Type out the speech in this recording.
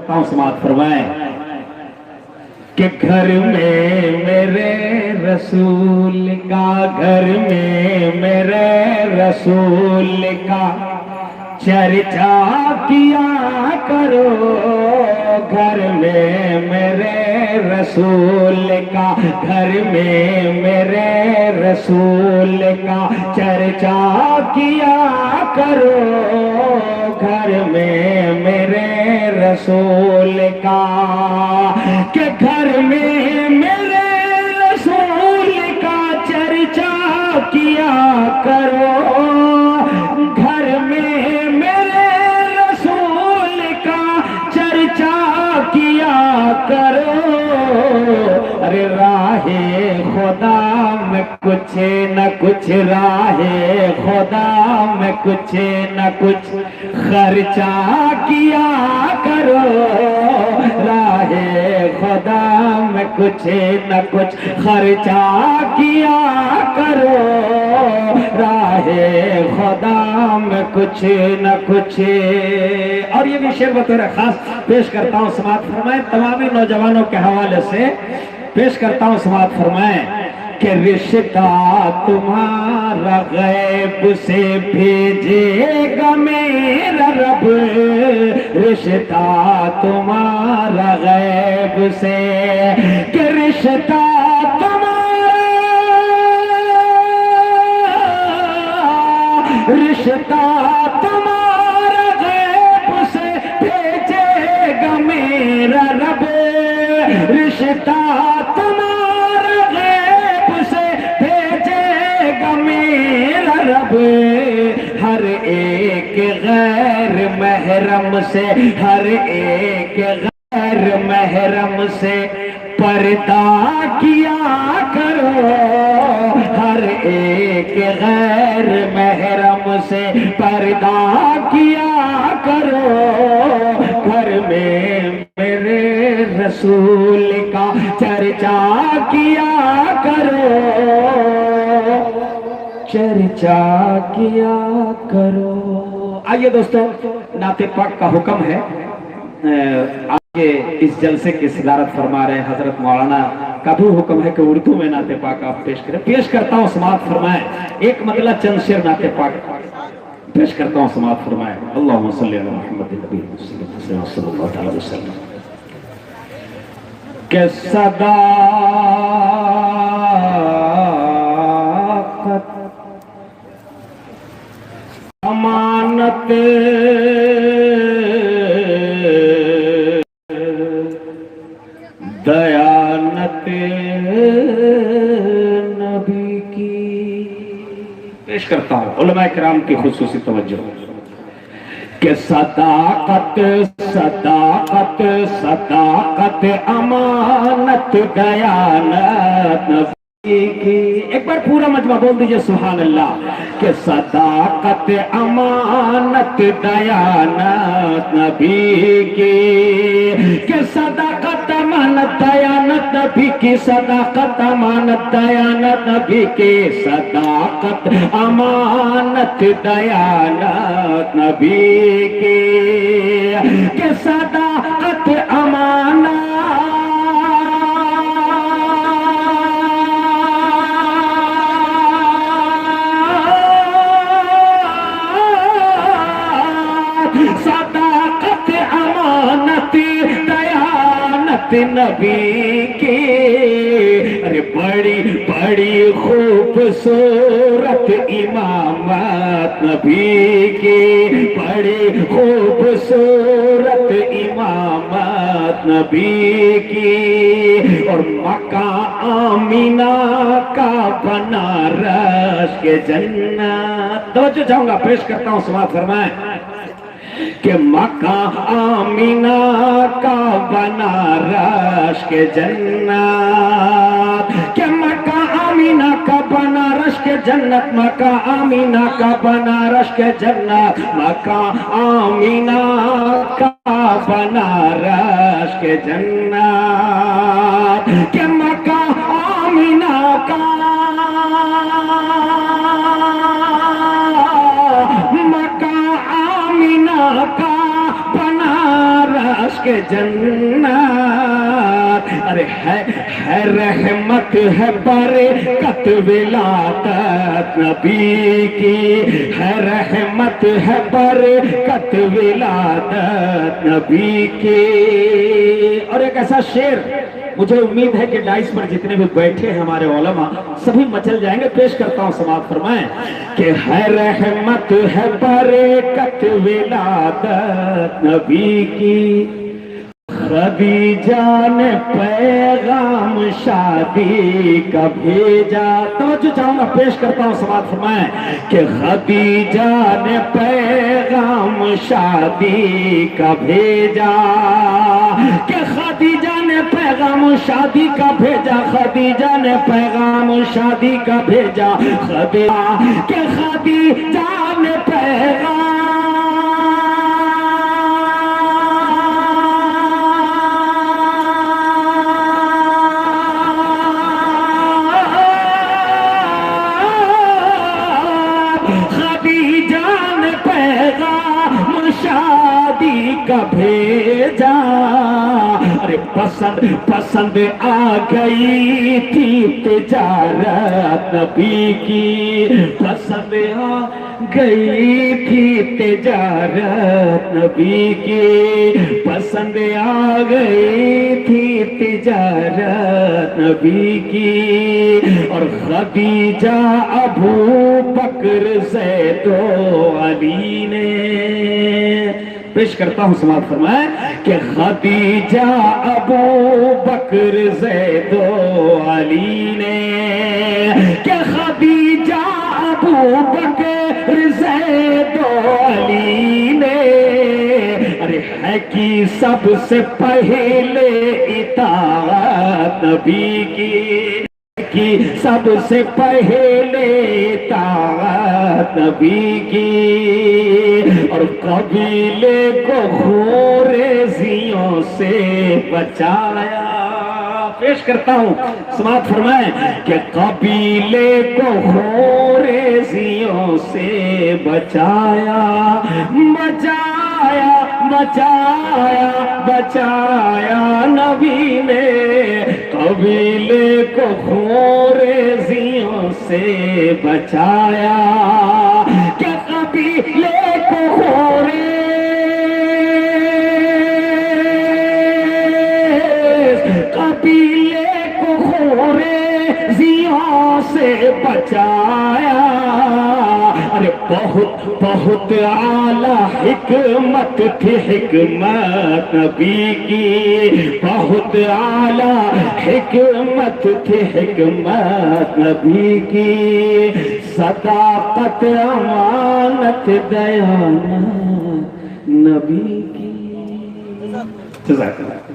کرتا ہوں، سماعت فرمائیں کہ گھر میں میرے رسول کا، گھر میں میرے رسول کا چرچا کیا کرو، گھر میں میرے رسول کا، گھر میں میرے رسول کا چرچا کیا کرو، گھر میں میرے رسول کا، کہ گھر میں میرے رسول کا چرچا کیا کرو، گھر میں میرے رسول کا چرچا کیا کرو، ارے راہ خدا میں کچھ نہ کچھ، راہ خدا میں کچھ نہ کچھ خرچہ کیا کرو، راہ خدا میں کچھ نہ کچھ خرچہ کیا کرو، راہ خدا میں کچھ نہ کچھ۔ اور یہ بھی شعر بطور خاص پیش کرتا ہوں، سماعت فرمائیں، تمامی نوجوانوں کے حوالے سے پیش کرتا ہوں، سماعت فرمائیں کہ رشتہ تمہارا غیب سے بھیجے گا میرا رب، رشتہ تمہارا غیب سے، کہ رشتہ رشتہ تمہارا غیب سے بھیجے گا میرا رب، رشتہ تمہارا غیب سے بھیجے گا میرا رب، ہر ایک غیر محرم سے، ہر ایک غیر محرم سے پردہ کیا کرو، ہر ایک غیر محرم سے پردہ کیا کرو، گھر میں میرے رسول کا چرچا کیا کرو، چرچا کیا کرو۔ آئیے دوستو، نعت پاک کا حکم ہے، آگے اس جلسے کی صدارت فرما رہے ہیں حضرت مولانا کا بھی حکم ہے کہ اردو میں نعت پاک آپ پیش کریں۔ پیش کرتا ہوں، سماعت فرمائیں، ایک مطلع چند شعر نعت پاک پیش کرتا ہوں، سماعت فرمائیں۔ اللہم صلی علی محمد نبی صلی اللہ علیہ وسلم۔ کہ صداقت امانت دیانت نبی کی، پیش کرتا ہوں علماء کرام کی خصوصی توجہ، کہ صداقت صداقت صداقت امانت دیانت نبی کی، ایک بار پورا مجمع بول دیجئے سبحان اللہ، کہ صداقت امانت دیانت نبی کی، کہ صداقت امانت دیانت نبی کی، صداقت امانت دیانت نبی کی، صداقت امانت دیانت نبی کی، کہ صداقت امانت صداقت امانت دیانت نبی کی، ارے بڑی بڑی خوبصورت امامت نبی کی، بڑی خوبصورت امامت نبی کی، اور مکہ آمینہ کا بنارس کے جنت۔ توجہ چاہوں گا، پیش کرتا ہوں، سماعت فرمائیں، کہ مکہ آمینہ کا بنارس کے جنت، کہ مکہ آمینہ کا بنارس کے جنت، مکہ آمینہ کا بنارس کے جنت، مکہ آمینہ کا بنارس کے جنت، کہ مکہ آمینہ کا کے جنات، ارے ہے رحمت ہے برکت ولادت نبی کی، ہے رحمت ہے برکت ولادت نبی کی۔ اور ایک ایسا شعر مجھے امید ہے کہ ڈائس پر جتنے بھی بیٹھے ہیں ہمارے علماء سبھی مچل جائیں گے، پیش کرتا ہوں سماعت فرمائیں کہ ہے رحمت ہے برکت ولادت نبی کی، خدیجہ نے پیغام شادی کا بھیجا۔ توجہ چاہوں گا، پیش کرتا ہوں سماعت فرمائیں کہ خدیجہ نے پیغام شادی کا بھیجا، کہ خدیجہ نے پیغام شادی کا بھیجا، خدیجہ نے پیغام شادی کا بھیجا، خدیجہ کہ خدیجہ نے پیغام شادی کا بھیجا، ارے پسند آ گئی تھی تجارت نبی کی، پسند آ گئی تھی تجارت نبی کی، پسند آ گئی تھی تجارت نبی کی، اور خدیجہ ابو بکر زید و علی نے، پیش کرتا ہوں سماعت فرمائیں کہ خدیجہ ابو بکر زید و علی نے، کہ خدیجہ ابو بکر زید و علی نے، ارے ہے کی سب سے پہلے اطاعت نبی کی، سب سے پہلے اطاعت نبی کی، اور قبیلے کو خوریزیوں سے بچایا۔ پیش کرتا ہوں سماعت فرمائیں کہ قبیلے کو خوریزیوں سے بچایا، بچایا بچایا بچایا نبی نے، قبیلے کو خوریزیوں سے بچایا، کہ قبیلے کو خوریزیوں سے بچایا، ارے بہت اعلیٰ حکمت تھی حکمت نبی کی، بہت اعلیٰ حکمت تھی حکمت نبی کی، صداقت امانت دیانت نبی کی۔ جزاک اللہ۔